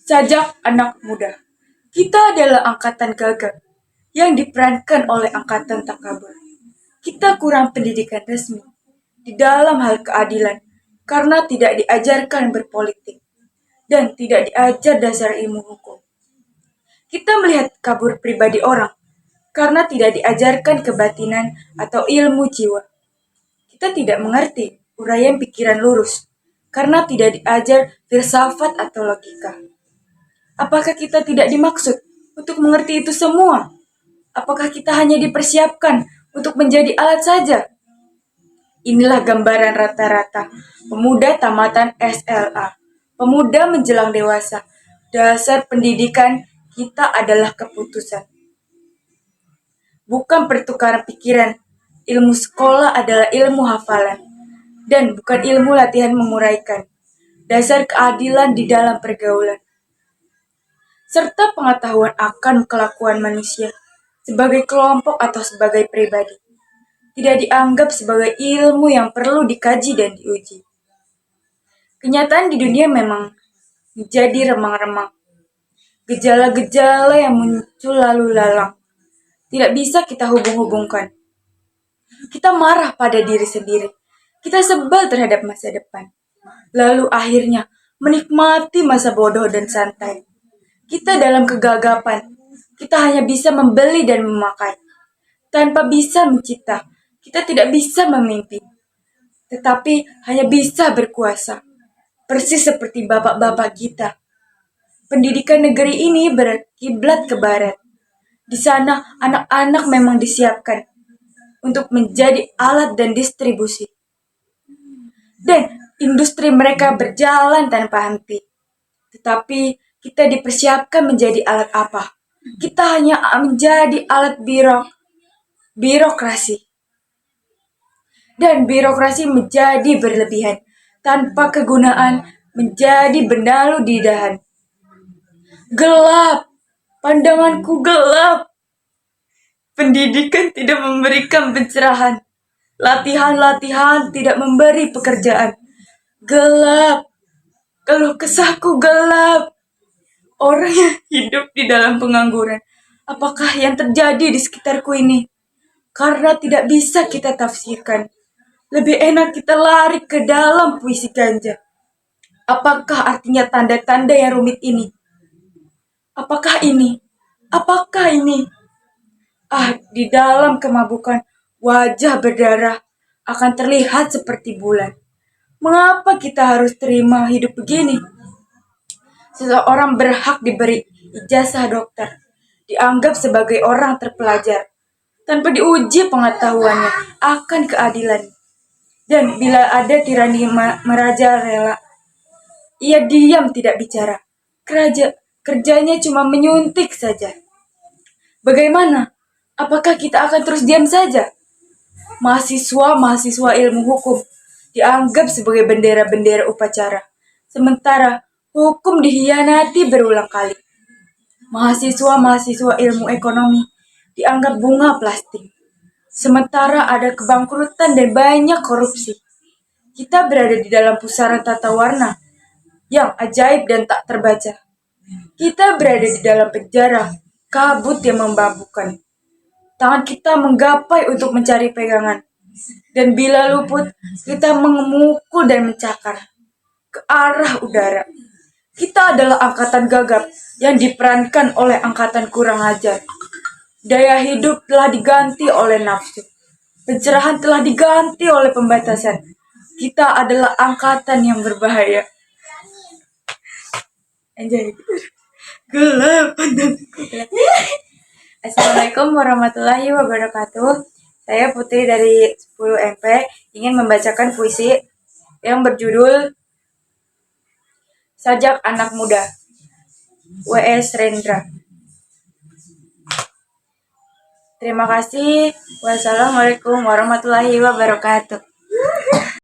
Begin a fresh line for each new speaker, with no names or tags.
Sajak anak muda. Kita adalah angkatan gagap yang diperankan oleh angkatan takabur. Kita kurang pendidikan resmi di dalam hal keadilan karena tidak diajarkan berpolitik dan tidak diajar dasar ilmu hukum. Kita melihat kabur pribadi orang karena tidak diajarkan kebatinan atau ilmu jiwa. Kita tidak mengerti uraian pikiran lurus karena tidak diajar filsafat atau logika. Apakah kita tidak dimaksud untuk mengerti itu semua? Apakah kita hanya dipersiapkan untuk menjadi alat saja? Inilah gambaran rata-rata pemuda tamatan SLA, pemuda menjelang dewasa. Dasar pendidikan kita adalah keputusan, bukan pertukaran pikiran. Ilmu sekolah adalah ilmu hafalan, dan bukan ilmu latihan menguraikan. Dasar keadilan di dalam pergaulan, serta pengetahuan akan kelakuan manusia sebagai kelompok atau sebagai pribadi. Tidak dianggap sebagai ilmu yang perlu dikaji dan diuji. Kenyataan di dunia memang menjadi remang-remang. Gejala-gejala yang muncul lalu lalang tidak bisa kita hubung-hubungkan. Kita marah pada diri sendiri. Kita sebel terhadap masa depan. Lalu akhirnya menikmati masa bodoh dan santai. Kita dalam kegagapan. Kita hanya bisa membeli dan memakai. Tanpa bisa mencipta, kita tidak bisa memimpi. Tetapi hanya bisa berkuasa. Persis seperti bapak-bapak kita. Pendidikan negeri ini berkiblat ke barat. Di sana anak-anak memang disiapkan untuk menjadi alat dan distribusi. Dan industri mereka berjalan tanpa henti. Tetapi kita dipersiapkan menjadi alat apa? Kita hanya menjadi alat birokrasi. Dan birokrasi menjadi berlebihan. Tanpa kegunaan menjadi benalu di dahan. Gelap. Pandanganku gelap. Pendidikan tidak memberikan pencerahan. Latihan-latihan tidak memberi pekerjaan. Gelap. Keluh kesahku gelap. Orang yang hidup di dalam pengangguran. Apakah yang terjadi di sekitarku ini? Karena tidak bisa kita tafsirkan. Lebih enak kita lari ke dalam puisi ganja. Apakah artinya tanda-tanda yang rumit ini? Apakah ini? Apakah ini? Di dalam kemabukan, wajah berdarah akan terlihat seperti bulan. Mengapa kita harus terima hidup begini? Seseorang berhak diberi ijazah dokter, dianggap sebagai orang terpelajar, tanpa diuji pengetahuannya akan keadilan. Dan bila ada tirani merajalela, ia diam tidak bicara. Kerjanya cuma menyuntik saja. Bagaimana? Apakah kita akan terus diam saja? Mahasiswa ilmu hukum dianggap sebagai bendera-bendera upacara. Sementara hukum dihianati berulang kali. Mahasiswa ilmu ekonomi dianggap bunga plastik. Sementara ada kebangkrutan dan banyak korupsi. Kita berada di dalam pusaran tata warna yang ajaib dan tak terbaca. Kita berada di dalam penjara kabut yang memabukkan. Tangan kita menggapai untuk mencari pegangan. Dan bila luput, kita memukul dan mencakar ke arah udara. Kita adalah angkatan gagap yang diperankan oleh angkatan kurang ajar. Daya hidup telah diganti oleh nafsu. Pencerahan telah diganti oleh pembatasan. Kita adalah angkatan yang berbahaya. Anjay. Gelap. Assalamualaikum warahmatullahi wabarakatuh. Saya Putri dari 10 MP ingin membacakan puisi yang berjudul Sajak Anak Muda, W.S. Rendra. Terima kasih. Wassalamualaikum warahmatullahi wabarakatuh.